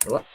What?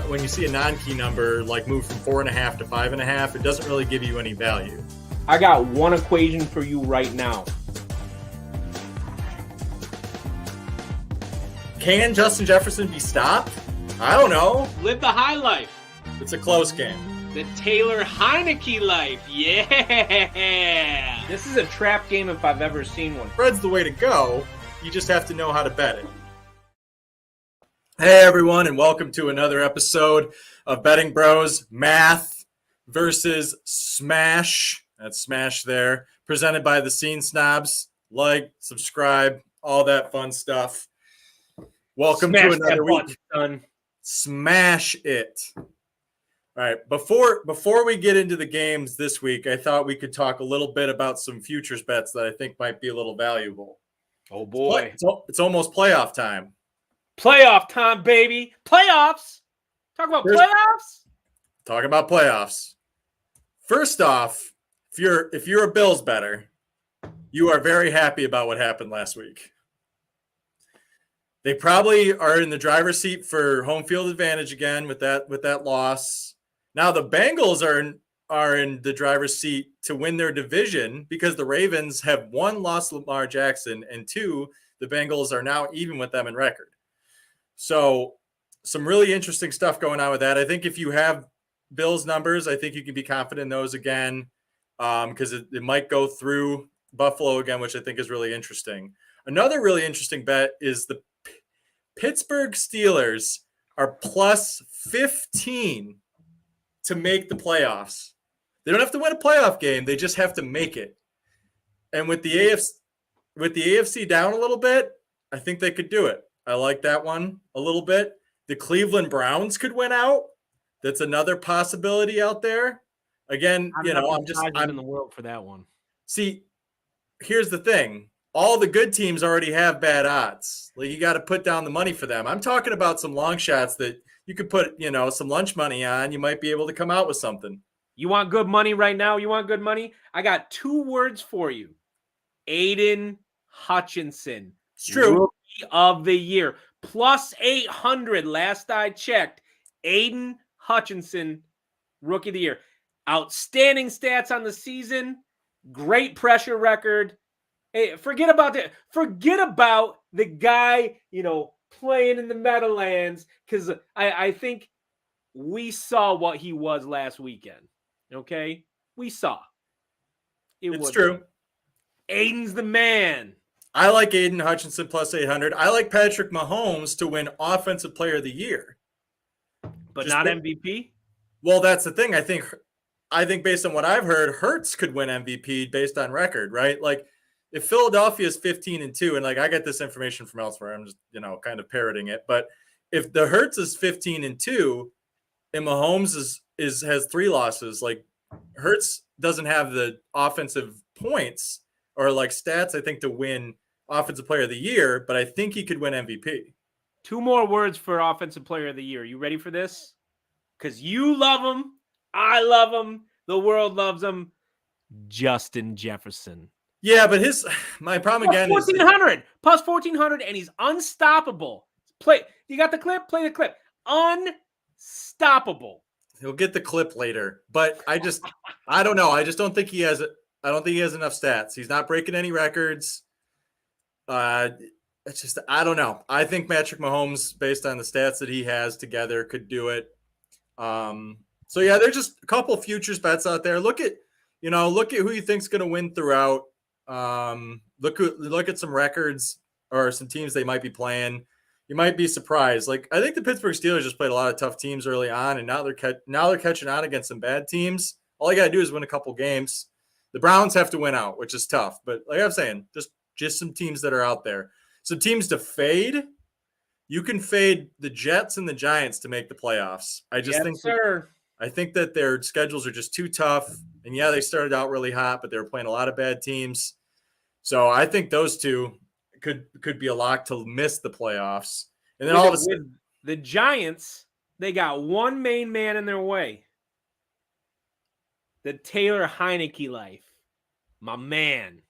When you see a non-key number like move from 4.5 to 5.5, it doesn't really give you any value. I got one equation for you right now. Can Justin Jefferson be stopped? I don't know. Live the high life. It's a close game. The Taylor Heineke life. Yeah. This is a trap game if I've ever seen one. Spread's the way to go. You just have to know how to bet it. Hey everyone, and welcome to another episode of Betting Bros Math versus Smash. That's Smash there. Presented by the Scene Snobs. Like, subscribe, all that fun stuff. Welcome to another week. Son. Smash it. All right, before we get into the games this week, I thought we could talk a little bit about some futures bets that I think might be a little valuable. Oh boy. It's almost playoff time. Playoff time, baby. Playoffs. Talk about playoffs. Talk about playoffs. First off, if you're a Bills bettor, you are very happy about what happened last week. They probably are in the driver's seat for home field advantage again with that loss. Now the Bengals are in the driver's seat to win their division because the Ravens have one lost Lamar Jackson, and two, the Bengals are now even with them in record. So some really interesting stuff going on with that. I think if you have Bills numbers, I think you can be confident in those again because it might go through Buffalo again, which I think is really interesting. Another really interesting bet is the Pittsburgh Steelers are plus 15 to make the playoffs. They don't have to win a playoff game. They just have to make it. And with the AFC down a little bit, I think they could do it. I like that one a little bit. The Cleveland Browns could win out. That's another possibility out there. Again, I'm in the world for that one. See, here's the thing. All the good teams already have bad odds. Like, you got to put down the money for them. I'm talking about some long shots that you could put, some lunch money on. You might be able to come out with something. You want good money right now? You want good money? I got 2 words for you. Aiden Hutchinson. It's true. Rookie of the year. Plus 800 last I checked. Aiden Hutchinson, Rookie of the Year. Outstanding stats on the season. Great pressure record. Hey, forget about the guy, playing in the Meadowlands, because I think we saw what he was last weekend. Okay? We saw. It's true. Aiden's the man. I like Aiden Hutchinson plus 800. I like Patrick Mahomes to win Offensive Player of the Year. But not MVP? Well, that's the thing. I think based on what I've heard, Hurts could win MVP based on record, right? Like, if Philadelphia is 15-2, and like I get this information from elsewhere, I'm just, kind of parroting it. But if the Hurts is 15-2 and Mahomes has 3 losses, like Hurts doesn't have the offensive points or like stats, I think, to win Offensive Player of the Year, but I think he could win MVP. 2 more words for Offensive Player of the Year. You ready for this? Because you love him. I love him. The world loves him. Justin Jefferson. Yeah, but my problem again is 1,400. Plus 1,400, and he's unstoppable. You got the clip? Play the clip. Unstoppable. He'll get the clip later, but I don't know. I just don't think he has enough stats. He's not breaking any records. It's just, I don't know. I think Patrick Mahomes, based on the stats that he has together, could do it. So yeah, there's just a couple futures bets out there. Look at who you think's going to win throughout. Look at some records or some teams they might be playing. You might be surprised. Like, I think the Pittsburgh Steelers just played a lot of tough teams early on, and now they're catching on against some bad teams. All you got to do is win a couple games. The Browns have to win out, which is tough. But like I'm saying, just some teams that are out there. Some teams to fade. You can fade the Jets and the Giants to make the playoffs. I think that their schedules are just too tough. And yeah, they started out really hot, but they were playing a lot of bad teams. So I think those two could be a lock to miss the playoffs. And then all of a sudden, the Giants, they got one main man in their way. The Taylor Heineke life. My man.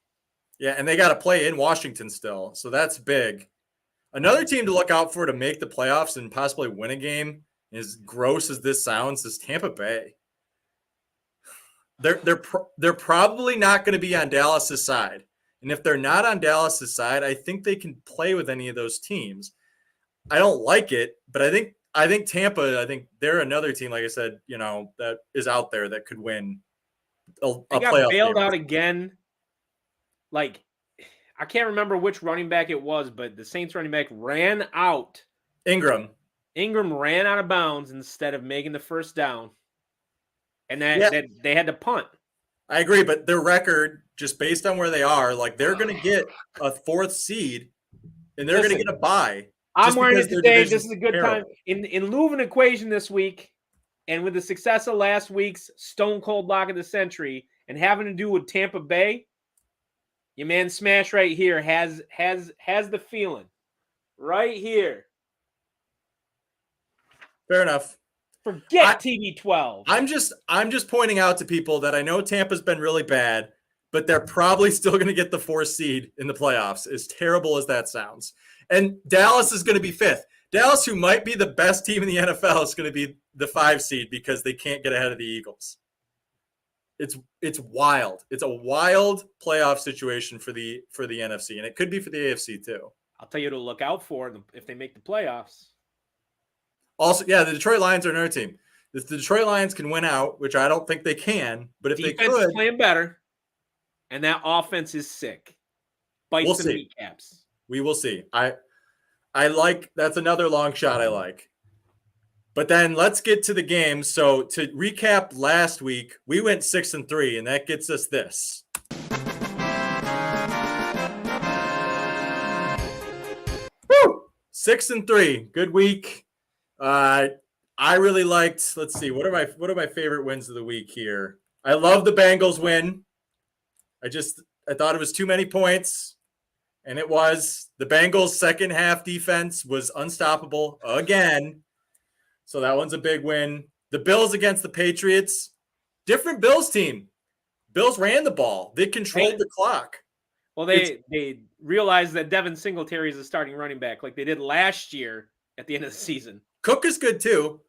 Yeah, and they got to play in Washington still. So that's big. Another team to look out for to make the playoffs and possibly win a game, as gross as this sounds, is Tampa Bay. They're probably not going to be on Dallas's side. And if they're not on Dallas's side, I think they can play with any of those teams. I don't like it, but I think Tampa, I think they're another team, like I said, that is out there that could win a playoff. They got bailed out again. Like, I can't remember which running back it was, but the Saints running back ran out. Ingram ran out of bounds instead of making the first down. And that they had to punt. I agree, but their record, just based on where they are, like, they're going to get a 4th seed, and they're going to get a bye. I'm wearing it today. This is a good time. In lieu of an equation this week, and with the success of last week's Stone Cold Lock of the Century, and having to do with Tampa Bay, your man Smash right here has the feeling. Right here. Fair enough. Forget TB12. I'm just pointing out to people that I know Tampa's been really bad, but they're probably still going to get the 4th seed in the playoffs, as terrible as that sounds. And Dallas is going to be 5th. Dallas, who might be the best team in the NFL, is going to be the 5 seed because they can't get ahead of the Eagles. It's wild. It's a wild playoff situation for the NFC, and it could be for the AFC too. I'll tell you to look out for if they make the playoffs. Also, yeah, the Detroit Lions are another team. If the Detroit Lions can win out, which I don't think they can, but if defense they could, is playing better, and that offense is sick. Bites the kneecaps. We will see. I like, that's another long shot I like. But then let's get to the game. So to recap last week, we went 6-3, and that gets us this. 6-3. Good week. I really liked. Let's see. What are my favorite wins of the week here? I love the Bengals win. I thought it was too many points, and it was. The Bengals' second half defense was unstoppable again. So that one's a big win. The Bills against the Patriots. Different Bills team. Bills ran the ball. They controlled the clock. Well, they realized that Devin Singletary is a starting running back like they did last year at the end of the season. Cook is good too.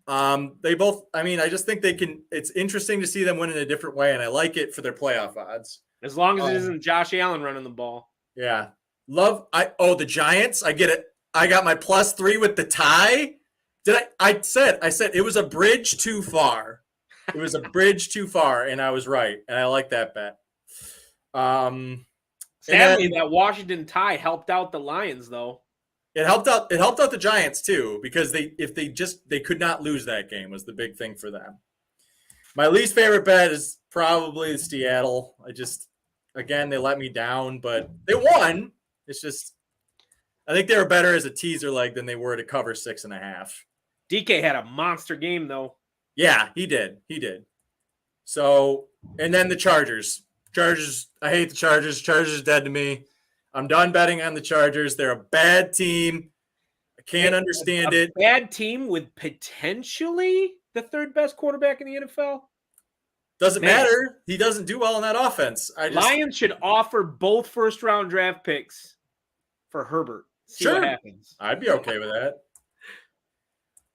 They both, I just think it's interesting to see them win in a different way, and I like it for their playoff odds. As long as it isn't Josh Allen running the ball. Yeah. The Giants. I get it. I got my +3 with the tie. I said it was a bridge too far. It was a bridge too far, and I was right, and I like that bet. Sadly, that Washington tie helped out the Lions, though. It helped out the Giants too, because they could not lose that game was the big thing for them. My least favorite bet is probably Seattle. Again, they let me down, but they won. It's just I think they were better as a teaser leg than they were to cover 6.5. DK had a monster game though. Yeah, he did. So, and then the Chargers. I hate the Chargers. Chargers dead to me. I'm done betting on the Chargers. They're a bad team. I can't understand it. Bad team with potentially the third best quarterback in the NFL? Doesn't matter. He doesn't do well in that offense. Lions should offer both first-round draft picks for Herbert. See what happens. I'd be okay with that.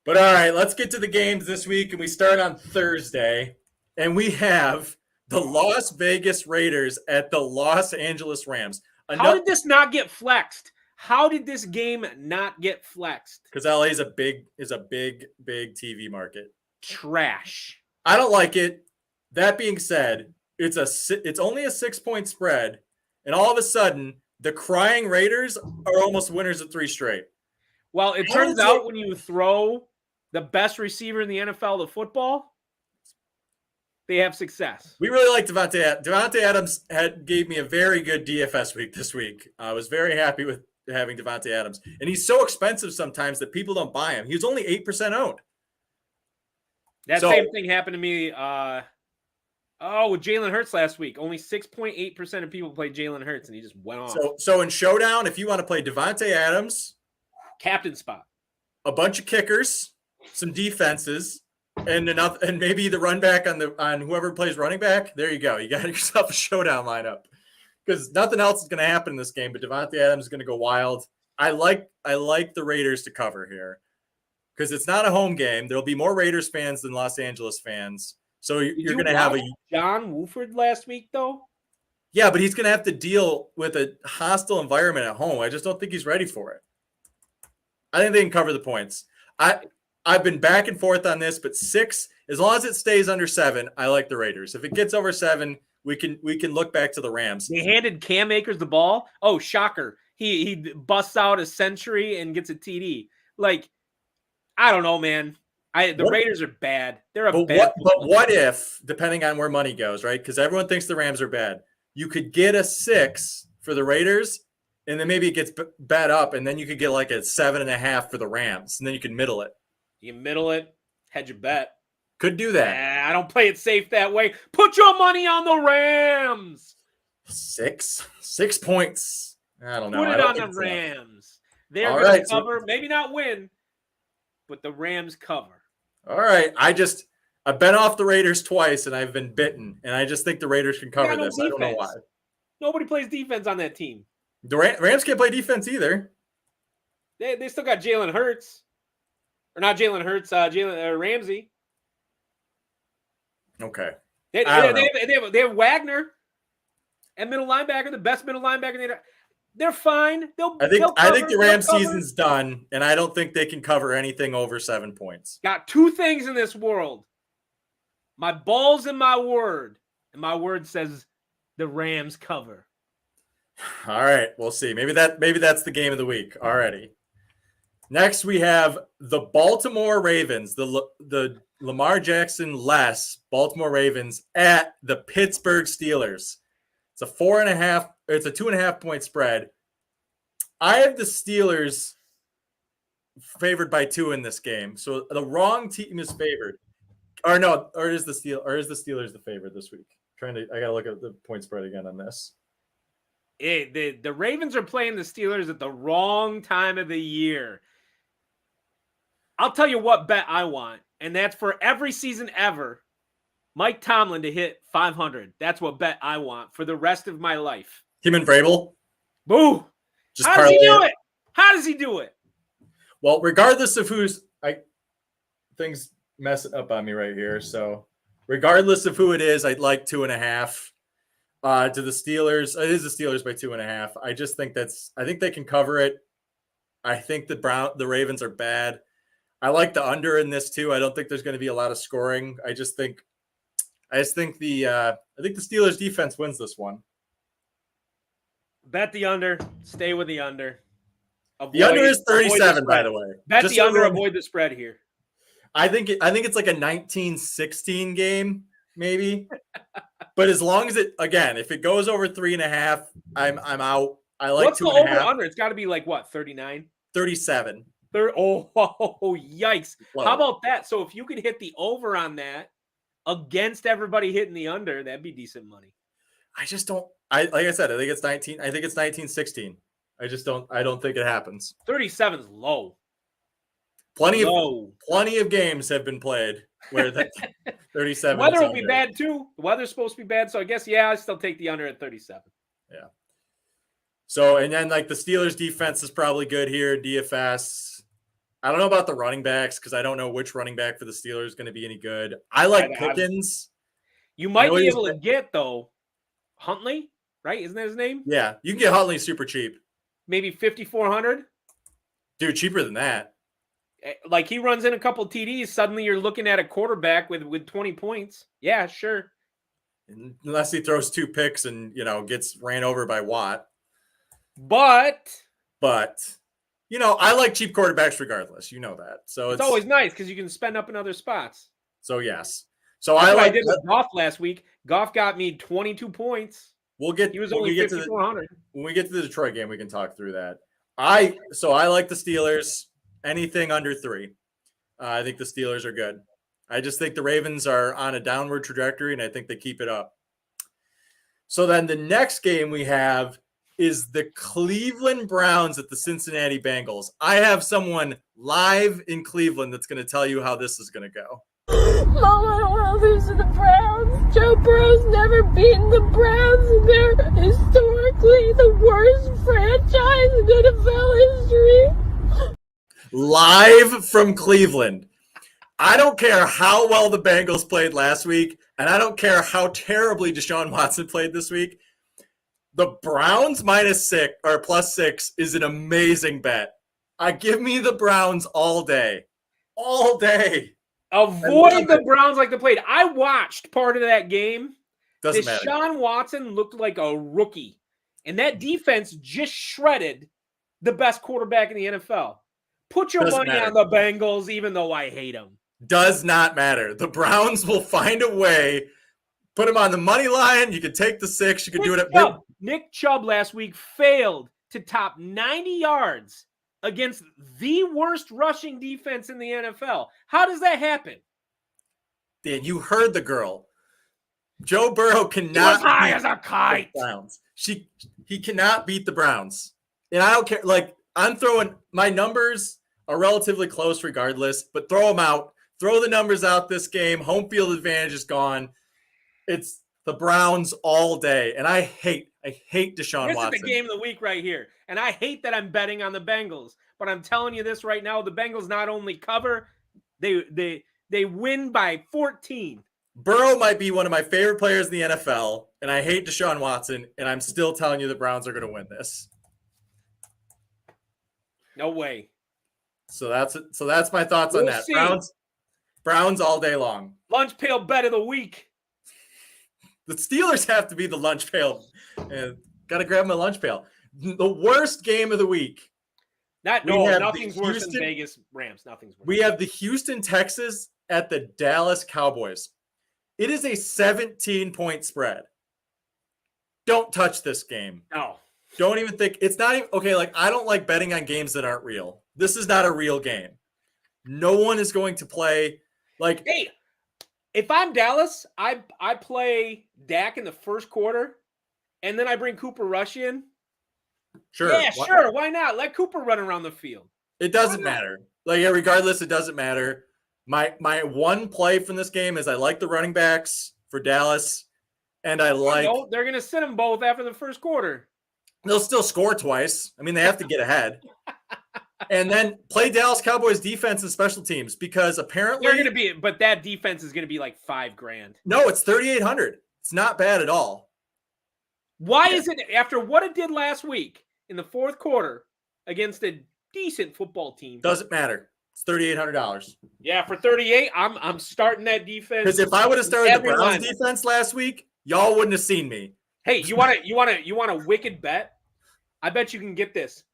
But all right, let's get to the games this week, and we start on Thursday. And we have the Las Vegas Raiders at the Los Angeles Rams. How did this not get flexed? How did this game not get flexed? Because LA is a big TV market. Trash. I don't like it. That being said, it's only a 6-point spread, and all of a sudden, the crying Raiders are almost winners of 3 straight. Well, it turns out when you throw the best receiver in the NFL to football, they have success. We really like Devontae. Devontae Adams gave me a very good DFS week this week. I was very happy with having Devontae Adams. And he's so expensive sometimes that people don't buy him. He was only 8% owned. That same thing happened to me with Jalen Hurts last week. Only 6.8% of people played Jalen Hurts, and he just went off. So in Showdown, if you want to play Devontae Adams, captain spot, a bunch of kickers, some defenses, and maybe the run back on whoever plays running back. There you go. You got yourself a showdown lineup because nothing else is going to happen in this game. But Devontae Adams is going to go wild. I like the Raiders to cover here because it's not a home game. There'll be more Raiders fans than Los Angeles fans. So you're going to have a John Wolford last week though. Yeah, but he's going to have to deal with a hostile environment at home. I just don't think he's ready for it. I think they can cover the points. I've been back and forth on this, but 6, as long as it stays under 7, I like the Raiders. If it gets over 7, we can look back to the Rams. They handed Cam Akers the ball. Oh, shocker. He busts out a century and gets a TD. Like, I don't know, man. The Raiders are bad. They're a bad. But what if, depending on where money goes, right? Because everyone thinks the Rams are bad. You could get a 6 for the Raiders, and then maybe it gets bet up, and then you could get like a 7.5 for the Rams, and then you can middle it. You middle it, hedge your bet. Could do that. I don't play it safe that way. Put your money on the Rams. 6 points. I don't know. Put it on the Rams. They're going to cover, maybe not win, but the Rams cover. All right. I've been off the Raiders twice, and I've been bitten, and I just think the Raiders can cover this. I don't know why. Nobody plays defense on that team. The Rams can't play defense either. They still got Jalen Hurts. Or not Jalen Hurts, Ramsey. Okay. They have Wagner and middle linebacker, the best middle linebacker. They're fine. I think the Rams season's done, and I don't think they can cover anything over 7 points. Got 2 things in this world. My balls and my word. And my word says the Rams cover. All right. We'll see. Maybe that's the game of the week already. Next, we have the Baltimore Ravens, the Lamar Jackson-less Baltimore Ravens at the Pittsburgh Steelers. It's a 2.5 point spread. I have the Steelers favored by 2 in this game. So the wrong team is favored. Or no, or is the Steelers the favorite this week? I gotta look at the point spread again on this. The Ravens are playing the Steelers at the wrong time of the year. I'll tell you what bet I want, and that's for every season ever, Mike Tomlin to hit 500. That's what bet I want for the rest of my life. Him and Vrabel? Boo! How does he do it? How does he do it? Well, regardless of things mess up on me right here. So regardless of who it is, I'd like 2.5 to the Steelers. It is the Steelers by 2.5. I just think I think they can cover it. I think the Ravens are bad. I like the under in this too. I don't think there's going to be a lot of scoring. I think the Steelers defense wins this one. Bet the under. Stay with the under. The under is 37, by the way. Bet the under. Avoid the spread here. I think it's like a 19-16 game, maybe. But as long as if it goes over 3.5, I'm out. I like 2.5. What's the over under? It's got to be like what, 39? 37. Oh, yikes. Whoa. How about that? So if you could hit the over on that against everybody hitting the under, that'd be decent money. I just don't. Like I said, I think it's 19. I think it's 19-16. I don't think it happens. 37 is low. Plenty of games have been played where that 37. The weather will be bad too. The weather's supposed to be bad, so I guess I still take the under at 37. Yeah. So and then like the Steelers defense is probably good here. DFS. I don't know about the running backs because I don't know which running back for the Steelers is going to be any good. I like Pickens. You might be able to get though Huntley, right? Isn't that his name? Yeah, you can get Huntley super cheap. Maybe 5,400. Dude, cheaper than that. Like he runs in a couple TDs, suddenly you're looking at a quarterback with 20 points. Yeah, sure. Unless he throws 2 picks and gets ran over by Watt. But I like cheap quarterbacks regardless. You know that. So it's always nice because you can spend up in other spots. So yes. So That's what I did with Goff last week. Goff got me 22 points. He was only 5,400. When we get to the Detroit game, we can talk through that. I like the Steelers. Anything under 3. I think the Steelers are good. I just think the Ravens are on a downward trajectory, and I think they keep it up. So then the next game we have is the Cleveland Browns at the Cincinnati Bengals. I have someone live in Cleveland that's going to tell you how this is going to go. Mom, I don't want to lose to the Browns. Joe Burrow's never beaten the Browns, and they're historically the worst franchise in NFL history. Live from Cleveland. I don't care how well the Bengals played last week, and I don't care how terribly Deshaun Watson played this week. The Browns -6 or +6 is an amazing bet. Give me the Browns all day. All day. Avoid the Browns like they played. I watched part of that game. Doesn't matter. Deshaun Watson looked like a rookie, and that defense just shredded the best quarterback in the NFL. Put your money on the Bengals, even though I hate them. Does not matter. The Browns will find a way. Put them on the money line. You can take the 6. You can do it at Nick Chubb last week failed to top 90 yards against the worst rushing defense in the NFL. How does that happen? Dan, you heard the girl. Joe Burrow cannot. He was high as a kite. Browns. He cannot beat the Browns. And I don't care. Like, I'm throwing my numbers are relatively close regardless, but throw them out. Throw the numbers out this game. Home field advantage is gone. It's the Browns all day. And I hate Deshaun Watson. This is the game of the week right here. And I hate that I'm betting on the Bengals. But I'm telling you this right now, the Bengals not only cover, they win by 14. Burrow might be one of my favorite players in the NFL, and I hate Deshaun Watson, and I'm still telling you the Browns are going to win this. No way. So that's my thoughts on that. See. Browns all day long. Lunch pail bet of the week. The Steelers have to be the lunch pail. Got to grab my lunch pail. The worst game of the week. Nothing's worse than Vegas Rams. Nothing's worse. We have the Houston Texans at the Dallas Cowboys. It is a 17-point spread. Don't touch this game. No. Don't even think it's not even okay. Like, I don't like betting on games that aren't real. This is not a real game. No one is going to play like. Hey, if I'm Dallas, I play Dak in the first quarter, and then I bring Cooper Rush in. Sure. Yeah, sure. Why not? Let Cooper run around the field. It doesn't matter. Like, regardless, it doesn't matter. My one play from this game is I like the running backs for Dallas, and I like. No, they're going to sit them both after the first quarter. They'll still score twice. I mean, they have to get ahead. And then play Dallas Cowboys defense and special teams because apparently they're going to be, but that defense is going to be like $5,000. No, it's 3,800. It's not bad at all. Why is it after what it did last week in the fourth quarter against a decent football team? Doesn't matter. It's $3,800. Yeah, for 38, I'm starting that defense. Because if I would have started the Browns defense last week, y'all wouldn't have seen me. Hey, you want a wicked bet? I bet you can get this.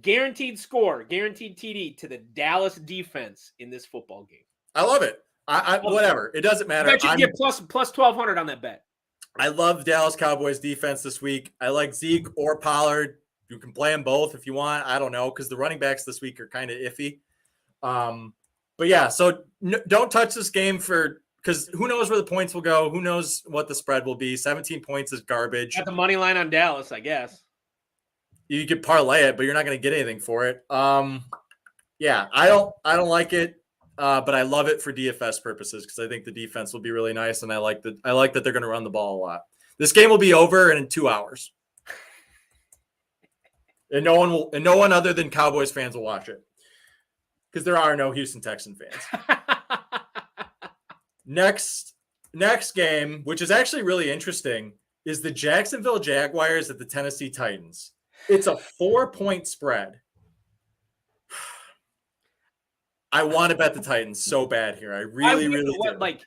Guaranteed score, guaranteed TD to the Dallas defense in this football game. I love it. I whatever. It doesn't matter. I bet you can get plus 1,200 on that bet. I love Dallas Cowboys defense this week. I like Zeke or Pollard. You can play them both if you want. I don't know because the running backs this week are kind of iffy. But yeah, so don't touch this game because who knows where the points will go? Who knows what the spread will be? 17 points is garbage. Got the money line on Dallas, I guess. You could parlay it, but you're not going to get anything for it. Yeah, I don't like it, but I love it for DFS purposes because I think the defense will be really nice, and I like that they're going to run the ball a lot. This game will be over in 2 hours, and no one other than Cowboys fans will watch it because there are no Houston Texan fans. Next game, which is actually really interesting, is the Jacksonville Jaguars at the Tennessee Titans. It's a 4-point spread. I want to bet the Titans so bad here. I really do. Like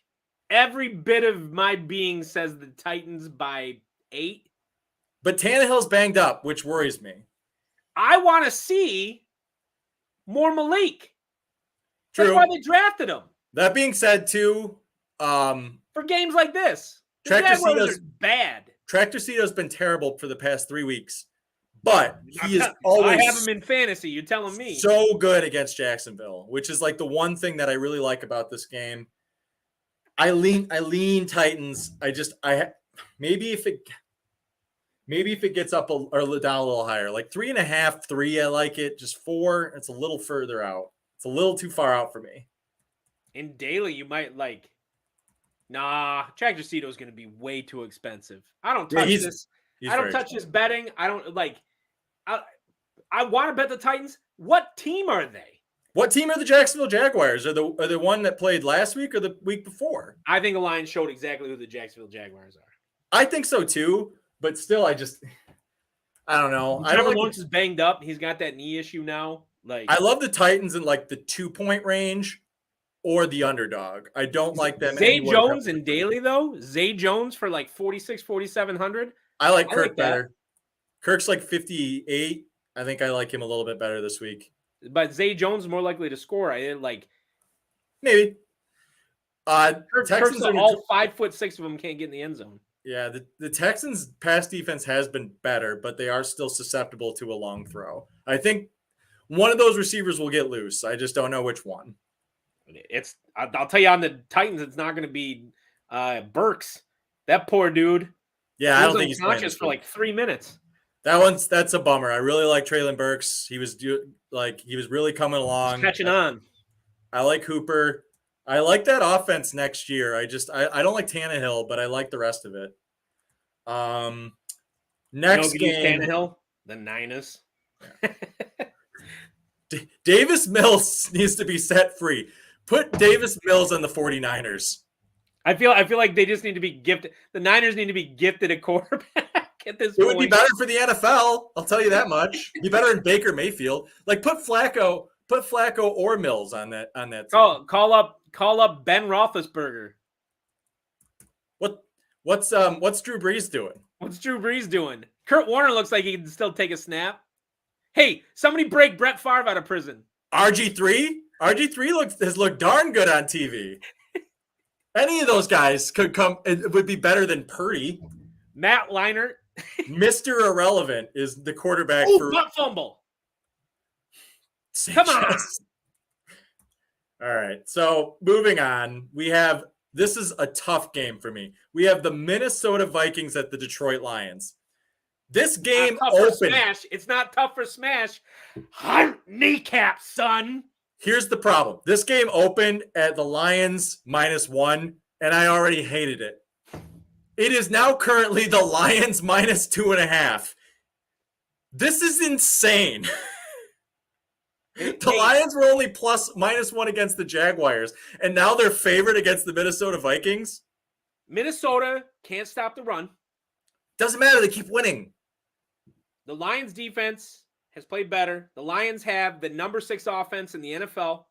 every bit of my being says the Titans by 8. But Tannehill's banged up, which worries me. I want to see more Malik. True. That's why they drafted him. That being said, too, for games like this, the Tractor Jaguars are bad. Tractor Cito's been terrible for the past 3 weeks. But he is always. I have him in fantasy. You're telling me so good against Jacksonville, which is like the one thing that I really like about this game. I lean Titans. Maybe if it gets up or down a little higher, like 3.5, 3. I like it. Just 4. It's a little further out. It's a little too far out for me. In daily, you might like. Nah, Tractor Cito is going to be way too expensive. I don't touch this. I don't touch this betting. I don't like. I want to bet the Titans. What team are they? What team are the Jacksonville Jaguars? Are the one that played last week or the week before? I think the line showed exactly who the Jacksonville Jaguars are. I think so too, but still, I don't know. Trevor Lawrence is banged up. He's got that knee issue now. Like I love the Titans in like the 2-point range or the underdog. I don't like them. Zay Jones and daily though. Zay Jones for like 4,700. I like Kirk better. Kirk's like 58. I think I like him a little bit better this week. But Zay Jones is more likely to score. I didn't like. Maybe. Kirk's all 5'6" of them can't get in the end zone. Yeah, the Texans' pass defense has been better, but they are still susceptible to a long throw. I think one of those receivers will get loose. I just don't know which one. I'll tell you on the Titans, it's not going to be Burks. That poor dude. Yeah, I don't think he's conscious for like 3 minutes. That's a bummer. I really like Treylon Burks. He was really coming along. He's catching on. I like Hooper. I like that offense next year. I don't like Tannehill, but I like the rest of it. Next game, Tannehill, the Niners. Yeah. Davis Mills needs to be set free. Put Davis Mills on the 49ers. I feel like they just need to be gifted. The Niners need to be gifted a quarterback at this point. It would be better for the NFL. I'll tell you that much. Be better than Baker Mayfield. Like put Flacco or Mills on that team. Call up Ben Roethlisberger. What's Drew Brees doing? What's Drew Brees doing? Kurt Warner looks like he can still take a snap. Hey, somebody break Brett Favre out of prison. RG3 has looked darn good on TV. Any of those guys could come. It would be better than Purdy. Matt Leinart. Mr. Irrelevant is the quarterback butt fumble. Come on. Sanchez. All right. So moving on, this is a tough game for me. We have the Minnesota Vikings at the Detroit Lions. This game opened. It's not tough for Smash. Heart kneecap, son. Here's the problem. This game opened at the Lions -1, and I already hated it. It is now currently the Lions -2.5. This is insane. The Lions were only -1 against the Jaguars, and now they're favored against the Minnesota Vikings. Minnesota can't stop the run. Doesn't matter. They keep winning. The Lions defense has played better. The Lions have the number 6 offense in the NFL.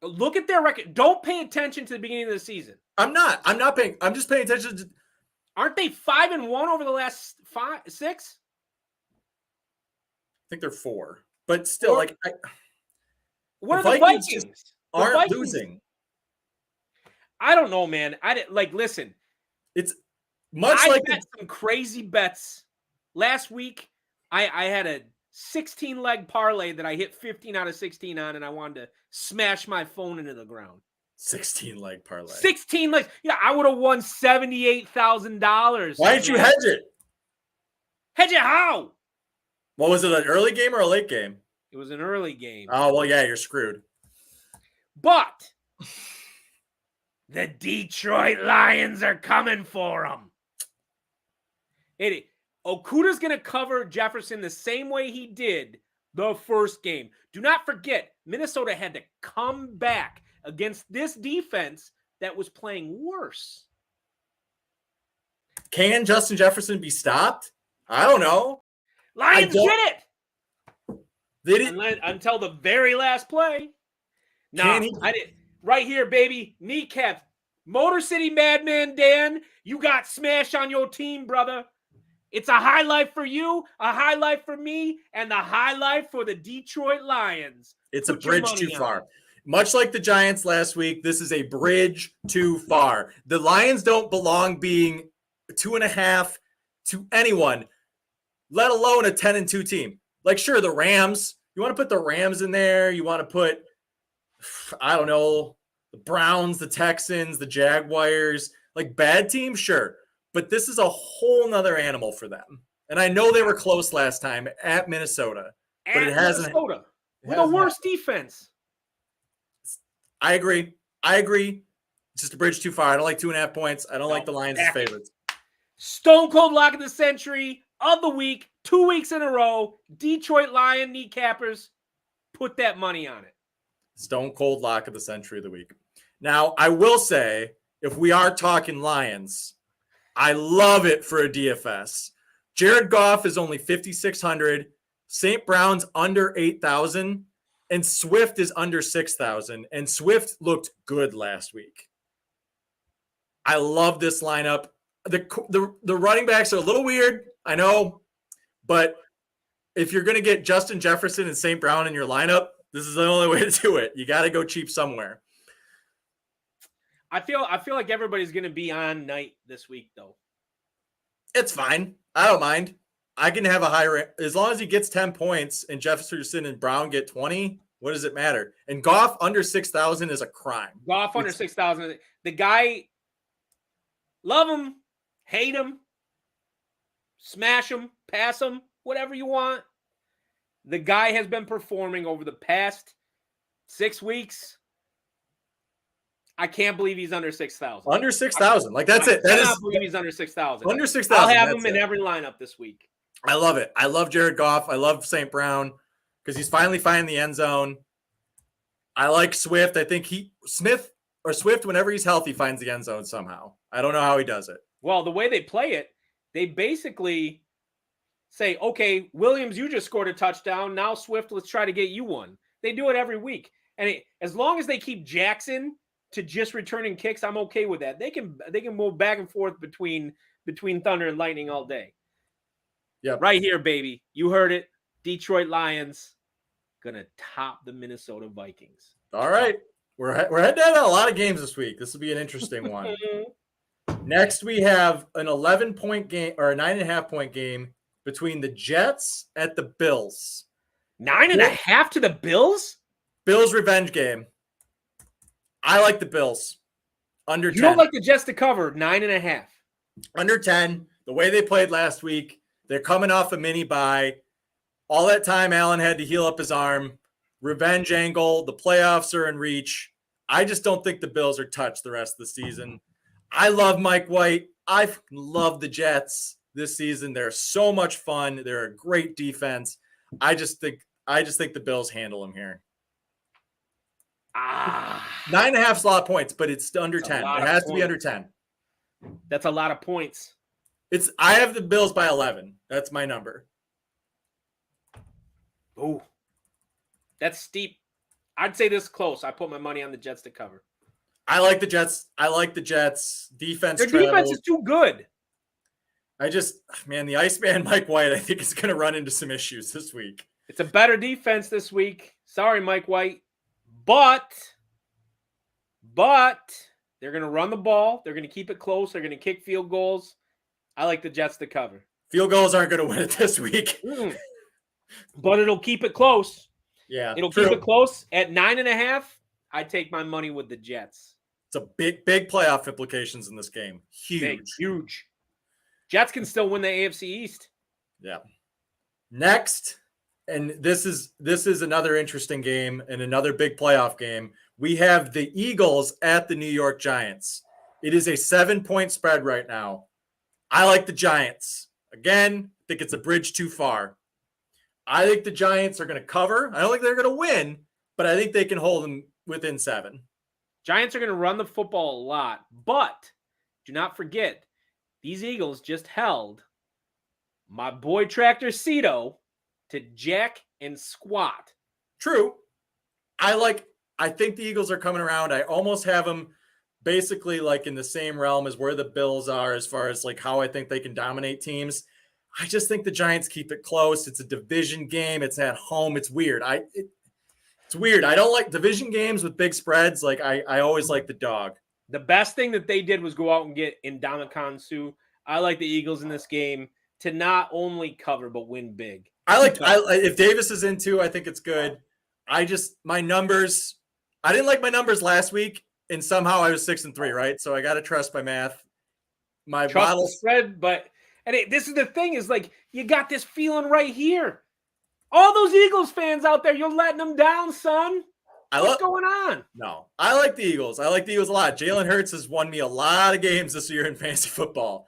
Look at their record. Don't pay attention to the beginning of the season. I'm not paying. I'm just paying attention to. Aren't they 5-1 over the last 6? I think they're 4, but still, what are the Vikings? Aren't losing. I don't know, man. Listen. It's much like bet some crazy bets last week. I had a 16-leg parlay that I hit 15 out of 16 on, and I wanted to smash my phone into the ground. 16-leg parlay. 16 legs. Yeah, I would have won $78,000. Why didn't you hedge it? Hedge it how? What was it, an early game or a late game? It was an early game. Oh, well, yeah, you're screwed. But the Detroit Lions are coming for them. Okuda's going to cover Jefferson the same way he did the first game. Do not forget, Minnesota had to come back against this defense that was playing worse. Can Justin Jefferson be stopped? I don't know. Lions get it. They didn't until the very last play. I did right here, baby. Kneecap. Motor City Madman Dan, you got smash on your team, brother. It's a highlight for you, a highlight for me, and the highlight for the Detroit Lions. It's a bridge too far. Much like the Giants last week, this is a bridge too far. The Lions don't belong being 2.5 to anyone, let alone a 10-2 team. Like, sure, the Rams, you want to put the Rams in there. You want to put, I don't know, the Browns, the Texans, the Jaguars, like bad teams, sure. But this is a whole nother animal for them. And I know they were close last time at Minnesota. But it hasn't. Minnesota, with a worse defense. I agree. It's just a bridge too far. I don't like 2.5 points. I don't like the Lions as favorites. Stone Cold Lock of the Century of the week, 2 weeks in a row. Detroit Lion kneecappers, put that money on it. Stone Cold Lock of the Century of the week. Now, I will say, if we are talking Lions, I love it for a DFS. Jared Goff is only 5,600. St. Brown's under 8,000. And Swift is under 6,000. And Swift looked good last week. I love this lineup. The running backs are a little weird, I know. But if you're going to get Justin Jefferson and St. Brown in your lineup, this is the only way to do it. You got to go cheap somewhere. I feel like everybody's going to be on night this week, though. It's fine. I don't mind. I can have a high rate. As long as he gets 10 points and Jefferson and Brown get 20, what does it matter? And Goff under 6,000 is a crime. Goff under 6,000. The guy, love him, hate him, smash him, pass him, whatever you want. The guy has been performing over the past 6 weeks. I can't believe he's under 6,000. Under 6,000. Like, that's it. I cannot believe he's under 6,000. Under 6,000. I'll have him in every lineup this week. I love it. I love Jared Goff. I love St. Brown because he's finally finding the end zone. I like Swift. I think Swift, whenever he's healthy, finds the end zone somehow. I don't know how he does it. Well, the way they play it, they basically say, okay, Williams, you just scored a touchdown. Now, Swift, let's try to get you one. They do it every week. And as long as they keep Jackson to just returning kicks, I'm okay with that. They can move back and forth between Thunder and Lightning all day. Yeah, right here, baby. You heard it. Detroit Lions gonna top the Minnesota Vikings. All right, we're heading down a lot of games this week. This will be an interesting one. Next, we have an 11-point game or a 9.5-point game between the Jets at the Bills. 9.5 to the Bills? Bills revenge game. I like the Bills. Under 10. You don't like the Jets to cover 9.5. Under 10. The way they played last week, they're coming off a mini bye. All that time, Allen had to heal up his arm. Revenge angle. The playoffs are in reach. I just don't think the Bills are touched the rest of the season. I love Mike White. I love the Jets this season. They're so much fun. They're a great defense. I just think the Bills handle them here. 9.5 is a lot of points, but it's under 10. It has to be under 10. That's a lot of points. I have the Bills by 11. That's my number. Oh, that's steep. I'd say this close. I put my money on the Jets to cover. I like the Jets. Defense. Their defense is too good. The Iceman Mike White, I think is going to run into some issues this week. It's a better defense this week. Sorry, Mike White. But they're going to run the ball. They're going to keep it close. They're going to kick field goals. I like the Jets to cover. Field goals aren't going to win it this week. But it'll keep it close. Yeah, it'll keep it close. At 9.5, I take my money with the Jets. It's a big playoff implications in this game. Huge. Jets can still win the AFC East. Yeah. Next, and this is another interesting game and another big playoff game. We have the Eagles at the New York Giants. It is a 7-point spread right now. I like the Giants. Again, I think it's a bridge too far. I think the Giants are going to cover. I don't think they're going to win, but I think they can hold them within 7. Giants are going to run the football a lot, but do not forget, these Eagles just held my boy Tractor Cito to jack and squat. True. I think the Eagles are coming around. I almost have them basically like in the same realm as where the Bills are as far as like how I think they can dominate teams. I just think the Giants keep it close. It's a division game. It's at home. It's weird. It's weird. I don't like division games with big spreads. Like I always like the dog. The best thing that they did was go out and get Ndamukong Suh. I like the Eagles in this game to not only cover but win big. If Davis is in too, I think it's good. My numbers. I didn't like my numbers last week, and somehow I was 6-3, right? So I got to trust my math. My bottle spread, this is the thing is like you got this feeling right here. All those Eagles fans out there, you're letting them down, son. What's going on? No, I like the Eagles. I like the Eagles a lot. Jalen Hurts has won me a lot of games this year in fantasy football.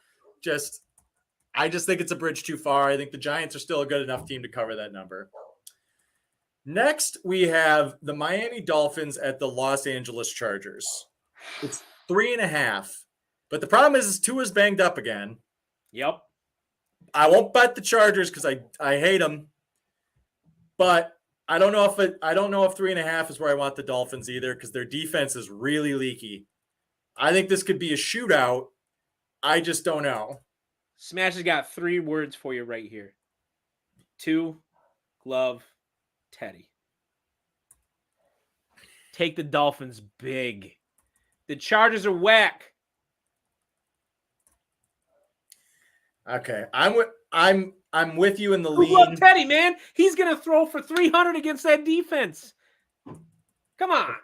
I just think it's a bridge too far. I think the Giants are still a good enough team to cover that number. Next, we have the Miami Dolphins at the Los Angeles Chargers. It's 3.5. But the problem is Tua's banged up again. Yep. I won't bet the Chargers because I hate them. But I don't know if 3.5 is where I want the Dolphins either because their defense is really leaky. I think this could be a shootout. I just don't know. Smash has got 3 words for you right here. 2, glove, Teddy. Take the Dolphins big. The Chargers are whack. Okay, I'm with you in the lead. lead. Teddy, man, he's gonna throw for 300 against that defense. Come on.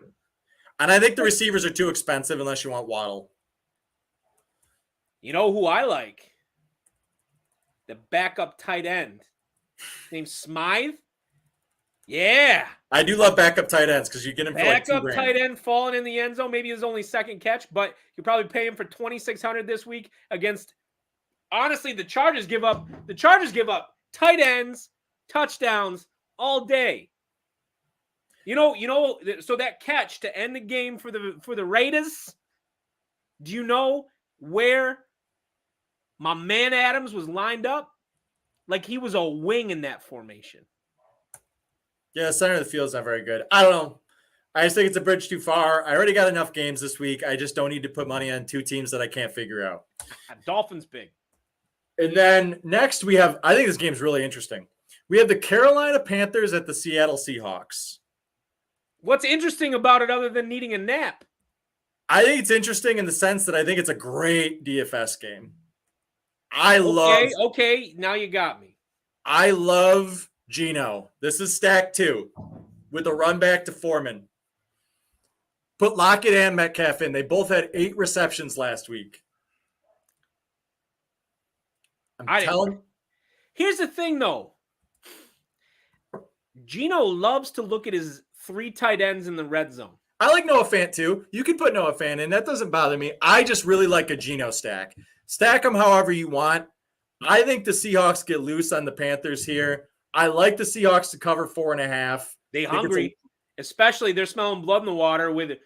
And I think the receivers are too expensive unless you want Waddle. You know who I like? The backup tight end. His name's Smythe. Yeah. I do love backup tight ends because you get him for like $2,000. Backup tight end falling in the end zone. Maybe his only second catch, but you probably pay him for $2,600 this week against. Honestly, the Chargers give up tight ends, touchdowns all day. You know. So that catch to end the game for the Raiders. Do you know where my man Adams was lined up? Like he was a wing in that formation. Yeah, center of the field is not very good. I don't know. I just think it's a bridge too far. I already got enough games this week. I just don't need to put money on 2 teams that I can't figure out. Dolphins big. And then next we have, I think this game's really interesting. We have the Carolina Panthers at the Seattle Seahawks. What's interesting about it other than needing a nap? I think it's interesting in the sense that I think it's a great DFS game. Okay, now you got me. I love Geno. This is stack 2 with a run back to Foreman. Put Lockett and Metcalf in. They both had 8 receptions last week. Here's the thing, though. Geno loves to look at his 3 tight ends in the red zone. I like Noah Fant too. You can put Noah Fant in. That doesn't bother me. I just really like a Geno stack. Stack them however you want. I think the Seahawks get loose on the Panthers here. I like the Seahawks to cover 4.5. They hungry, especially they're smelling blood in the water with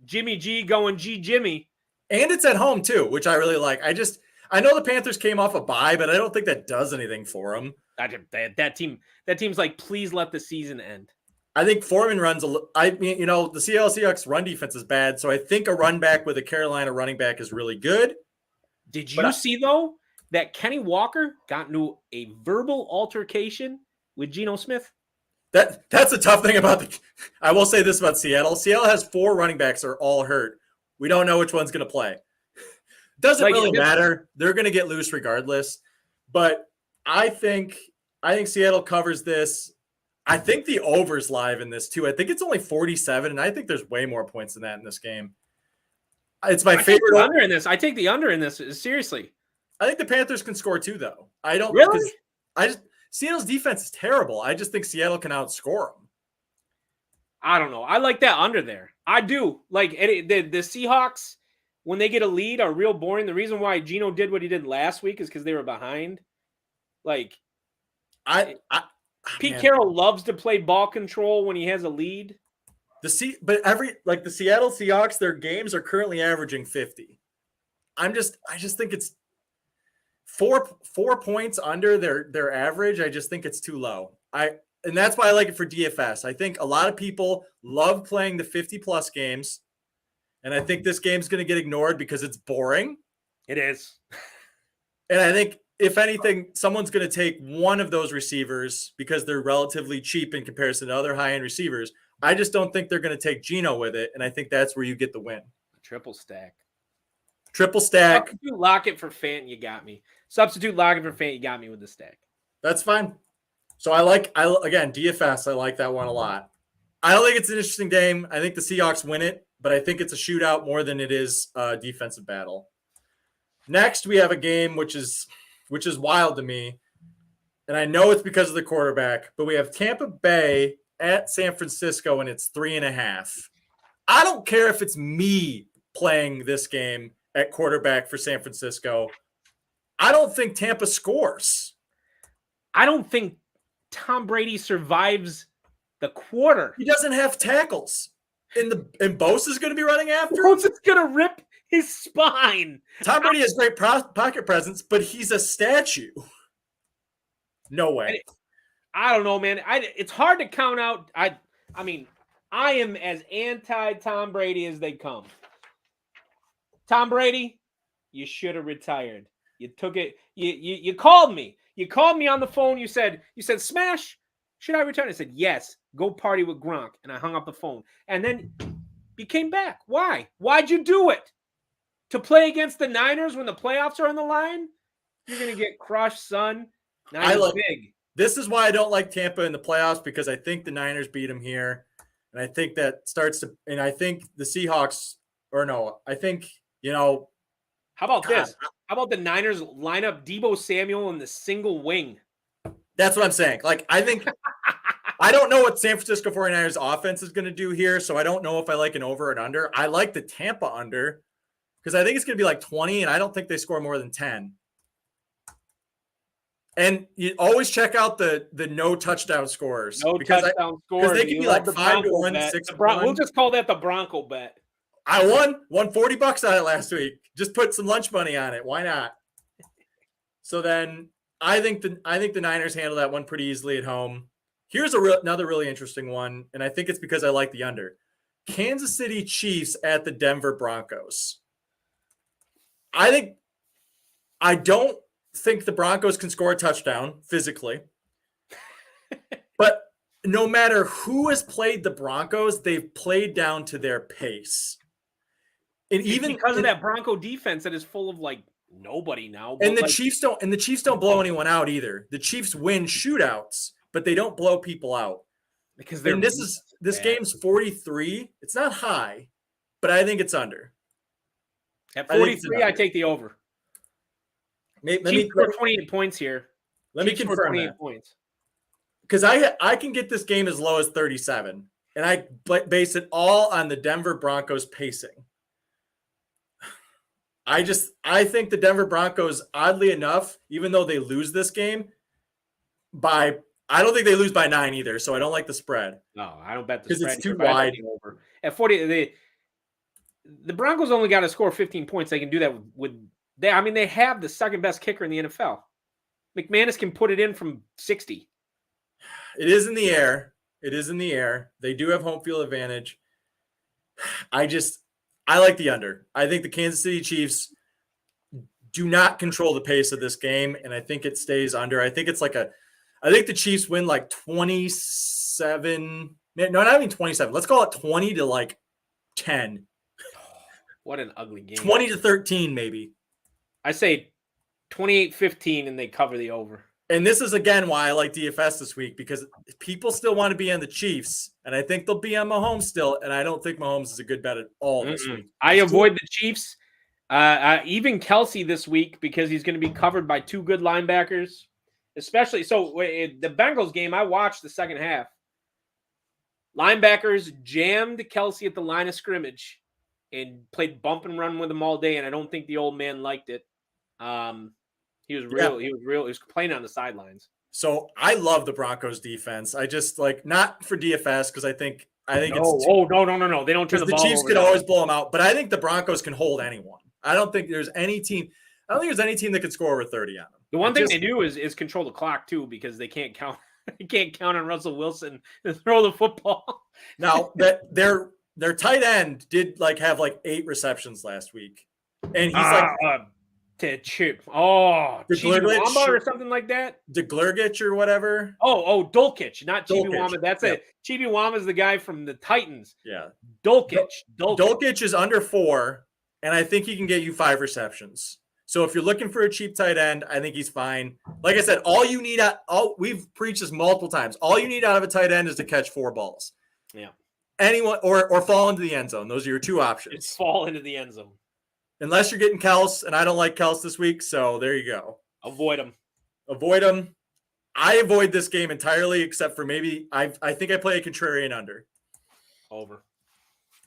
Jimmy G going Jimmy. And it's at home too, which I really like. I know the Panthers came off a bye, but I don't think that does anything for them. That team's like, please let the season end. I think Foreman runs the Seattle Seahawks run defense is bad, so I think a run back with a Carolina running back is really good. Did you see though that Kenny Walker got into a verbal altercation with Geno Smith? That's a tough thing about I will say this about Seattle. Seattle has 4 running backs that are all hurt. We don't know which one's going to play. Doesn't really matter. They're going to get loose regardless. But I think Seattle covers this. I think the over's live in this too. I think it's only 47, and I think there's way more points than that in this game. It's my favorite under in this. I take the under in this seriously. I think the Panthers can score too, though. I don't really. Seattle's defense is terrible. I just think Seattle can outscore them. I don't know. I like that under there. I do. Like the Seahawks, when they get a lead, are real boring. The reason why Geno did what he did last week is because they were behind. Like, Pete Carroll loves to play ball control when he has a lead. The Seattle Seahawks, their games are currently averaging 50. I just think it's four points under their average. I just think it's too low. And that's why I like it for DFS. I think a lot of people love playing the 50-plus games, and I think this game's going to get ignored because it's boring. It is. And I think, if anything, someone's going to take one of those receivers because they're relatively cheap in comparison to other high-end receivers. I just don't think they're going to take Geno with it, and I think that's where you get the win. Triple stack. Substitute Lockett for Fant, you got me. Substitute Lockett for Fant, you got me with the stack. That's fine. So again, DFS, I like that one a lot. I don't think it's an interesting game. I think the Seahawks win it, but I think it's a shootout more than it is a defensive battle. Next, we have a game which is wild to me, and I know it's because of the quarterback, but we have Tampa Bay at San Francisco, and it's 3.5. I don't care if it's me playing this game at quarterback for San Francisco. I don't think Tampa scores. I don't think Tom Brady survives the quarter. He doesn't have tackles. And Bosa's going to be running after him. Bosa's going to rip his spine. Tom Brady has great pocket presence, but he's a statue. No way. I don't know, man. It's hard to count out. I mean, I am as anti-Tom Brady as they come. Tom Brady, you should have retired. You took it. You called me. You called me on the phone. You said, Smash, should I return? I said, yes, go party with Gronk. And I hung up the phone. And then you came back. Why? Why'd you do it? To play against the Niners when the playoffs are on the line? You're going to get crushed, son. Big. This is why I don't like Tampa in the playoffs, because I think the Niners beat them here. And I think that and I think the Seahawks, how about this? How about the Niners line up Deebo Samuel in the single wing? That's what I'm saying. Like, I think I don't know what San Francisco 49ers offense is going to do here, so I don't know if I like an over and under. I like the Tampa under because I think it's going to be like 20, and I don't think they score more than 10. And you always check out the no touchdown scorers. Touchdown scorers. Because they can be like 5-1, 6-1. We'll just call that the Bronco bet. I won $40 on it last week. Just put some lunch money on it. Why not? So then I think the Niners handle that one pretty easily at home. Here's another really interesting one, and I think it's because I like the under. Kansas City Chiefs at the Denver Broncos. I don't think the Broncos can score a touchdown physically. But no matter who has played the Broncos, they've played down to their pace. And even because of that Bronco defense that is full of like nobody now. And the Chiefs don't blow anyone out either. The Chiefs win shootouts, but they don't blow people out. Because this game's 43. It's not high, but I think it's under. At 43, I take the over. Chiefs score 28 points here. Let me confirm that. Points. Because I can get this game as low as 37, and I base it all on the Denver Broncos pacing. I think the Denver Broncos, oddly enough, even though they lose this game I don't think they lose by 9 either, so I don't like the spread. No, I don't bet the spread. Because it's too wide. Over. At 40, the Broncos only got to score 15 points. They can do that they have the second best kicker in the NFL. McManus can put it in from 60. It is in the air. They do have home field advantage. I like the under. I think the Kansas City Chiefs do not control the pace of this game, and I think it stays under. I think the Chiefs win like 27. No, not even 27. Let's call it 20 to like 10. What an ugly game. 20 to 13, maybe. I say 28-15, and they cover the over. And this is, again, why I like DFS this week, because people still want to be on the Chiefs, and I think they'll be on Mahomes still, and I don't think Mahomes is a good bet at all this week. I avoid the Chiefs, even Kelsey this week, because he's going to be covered by 2 good linebackers, especially. So the Bengals game, I watched the second half. Linebackers jammed Kelsey at the line of scrimmage and played bump and run with him all day, and I don't think the old man liked it. He was complaining on the sidelines. So I love the Broncos defense. I just not for DFS because I think no. They don't turn the ball over. The Chiefs could always blow them out, but I think the Broncos can hold anyone. I don't think there's any team that could score over 30 on them. The one thing they do is control the clock too, because they can't count. They can't count on Russell Wilson to throw the football. Now that their tight end did have 8 receptions last week, and he's to chip. Chibi-Wamba or something like that. DeGlurgich or whatever. Dulcich, not Chibi-Wamba. That's it. Chibi-Wamba is the guy from the Titans. Yeah. Dulcich is under 4, and I think he can get you 5 receptions. So if you're looking for a cheap tight end, I think he's fine. Like I said, we've preached this multiple times. All you need out of a tight end is to catch 4 balls. Yeah. Anyone or fall into the end zone. Those are your 2 options. It's fall into the end zone. Unless you're getting Kels, and I don't like Kels this week, so there you go. Avoid him. I avoid this game entirely, except for maybe I think I play a contrarian under. Over.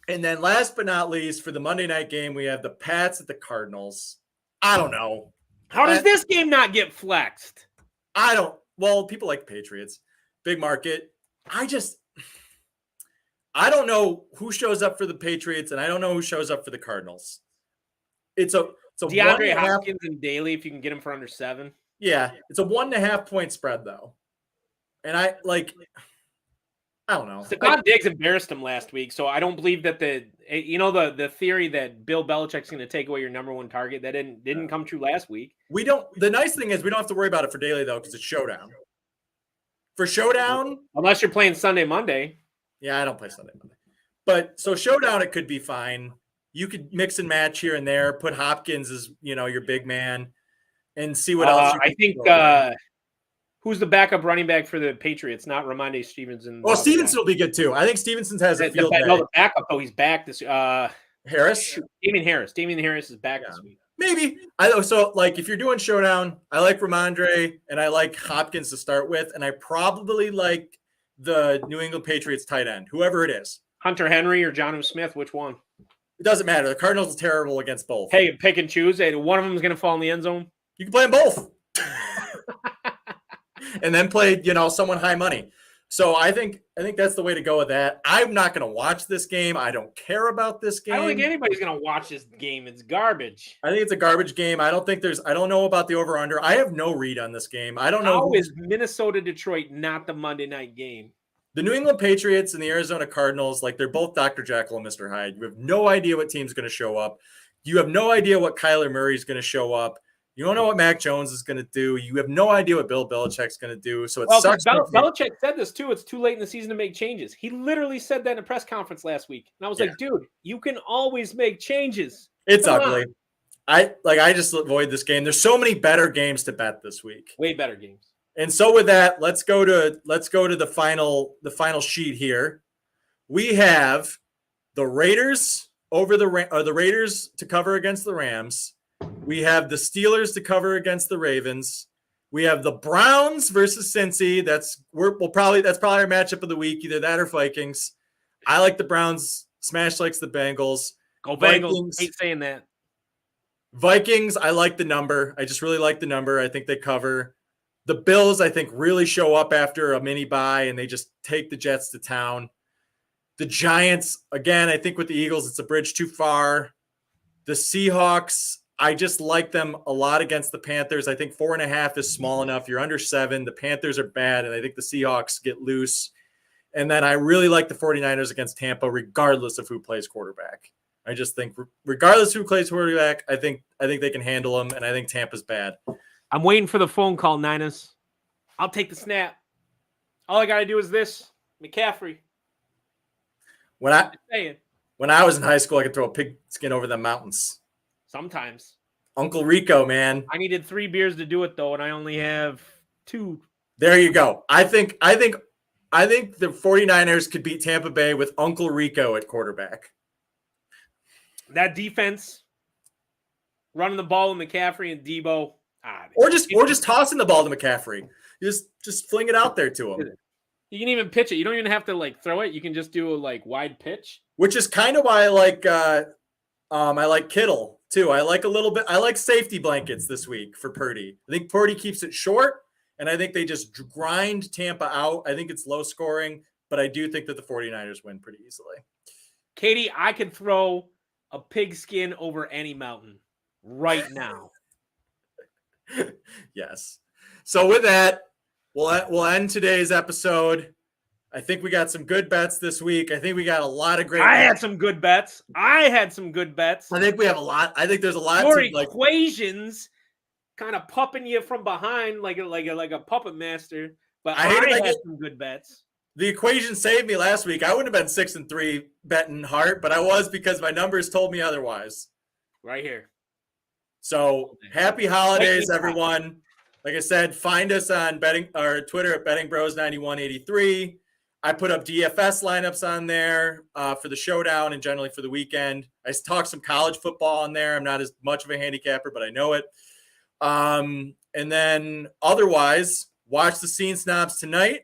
And then last but not least, for the Monday night game, we have the Pats at the Cardinals. I don't know. How does this game not get flexed? People like the Patriots. Big market. I don't know who shows up for the Patriots, and I don't know who shows up for the Cardinals. It's a DeAndre Hopkins and Daly, if you can get him for under 7. Yeah, it's a 1.5 point spread though, and I don't know. Stephon Diggs embarrassed him last week, so I don't believe that the theory that Bill Belichick's going to take away your number 1 target that didn't come true last week. We don't. The nice thing is we don't have to worry about it for Daly though, because it's Showdown. For Showdown, unless you're playing Sunday Monday. Yeah, I don't play Sunday Monday, but so Showdown it could be fine. You could mix and match here and there. Put Hopkins as your big man, and see what else. I think who's the backup running back for the Patriots? Not Ramondre Stevenson. Well, Stevenson will be good too. I think Stevenson has a field day. No, the backup though. He's back this. Harris. Damian Harris is back this week. Maybe. If you're doing Showdown, I like Ramondre and I like Hopkins to start with, and I probably like the New England Patriots tight end, whoever it is. Hunter Henry or Jonnu Smith, which one? It doesn't matter. The Cardinals are terrible against both. Hey, pick and choose. One of them is going to fall in the end zone. You can play them both. And then play, someone high money. So I think that's the way to go with that. I'm not going to watch this game. I don't care about this game. I don't think anybody's going to watch this game. It's garbage. I think it's a garbage game. I don't know about the over-under. I have no read on this game. I don't know. How is Minnesota-Detroit not the Monday night game? The New England Patriots and the Arizona Cardinals, they're both Dr. Jekyll and Mr. Hyde. You have no idea what team's going to show up. You have no idea what Kyler Murray is going to show up. You don't know what Mac Jones is going to do. You have no idea what Bill Belichick's going to do. So it sucks. Belichick said this too. It's too late in the season to make changes. He literally said that in a press conference last week. And I was like, dude, you can always make changes. It's ugly. I just avoid this game. There's so many better games to bet this week. Way better games. And so with that, let's go to the final sheet here. We have the Raiders the Raiders to cover against the Rams. We have the Steelers to cover against the Ravens. We have the Browns versus Cincy. That's probably our matchup of the week, either that or Vikings. I like the Browns. Smash likes the Bengals. Go Bengals. Hate saying that. Vikings, I like the number. I just really like the number. I think they cover. The Bills, I think, really show up after a mini bye, and they just take the Jets to town. The Giants, again, I think with the Eagles, it's a bridge too far. The Seahawks, I just like them a lot against the Panthers. I think 4.5 is small enough. You're under 7. The Panthers are bad, and I think the Seahawks get loose. And then I really like the 49ers against Tampa, regardless of who plays quarterback. I just think regardless of who plays quarterback, I think they can handle them, and I think Tampa's bad. I'm waiting for the phone call, Niners. I'll take the snap. All I got to do is this. McCaffrey. When I was in high school, I could throw a pig skin over the mountains. Sometimes. Uncle Rico, man. I needed 3 beers to do it, though, and I only have 2. There you go. I think the 49ers could beat Tampa Bay with Uncle Rico at quarterback. That defense, running the ball with McCaffrey and Debo. Or just tossing the ball to McCaffrey. Just fling it out there to him. You can even pitch it. You don't even have to throw it. You can just do a wide pitch. Which is kind of why I like Kittle too. I like safety blankets this week for Purdy. I think Purdy keeps it short, and I think they just grind Tampa out. I think it's low scoring, but I do think that the 49ers win pretty easily. Katie, I could throw a pigskin over any mountain right now. Yes. So with that, we'll end today's episode. I think we got some good bets this week. I think we got a lot of great. I had some good bets. I think we have a lot. I think there's a lot. Your equations kind of pupping you from behind like a puppet master. But I had some good bets. The equation saved me last week. I wouldn't have been 6-3 betting hard, but I was because my numbers told me otherwise. Right here. So happy holidays, everyone. Like I said, find us on Twitter at bettingbros9183. I put up DFS lineups on there for the showdown and generally for the weekend. I talk some college football on there. I'm not as much of a handicapper, but I know it. And then otherwise, watch the Scene Snobs tonight.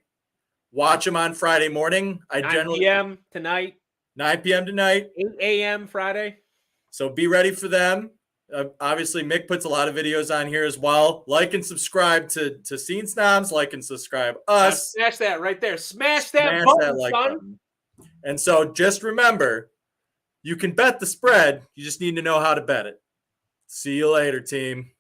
Watch them on Friday morning. 9 p.m. tonight. 9 p.m. tonight. 8 a.m. Friday. So be ready for them. Obviously, Mick puts a lot of videos on here as well. Like and subscribe to Scene Snobs. Like and subscribe us. Smash that right there. Smash that button, son. Button. And so just remember, you can bet the spread. You just need to know how to bet it. See you later, team.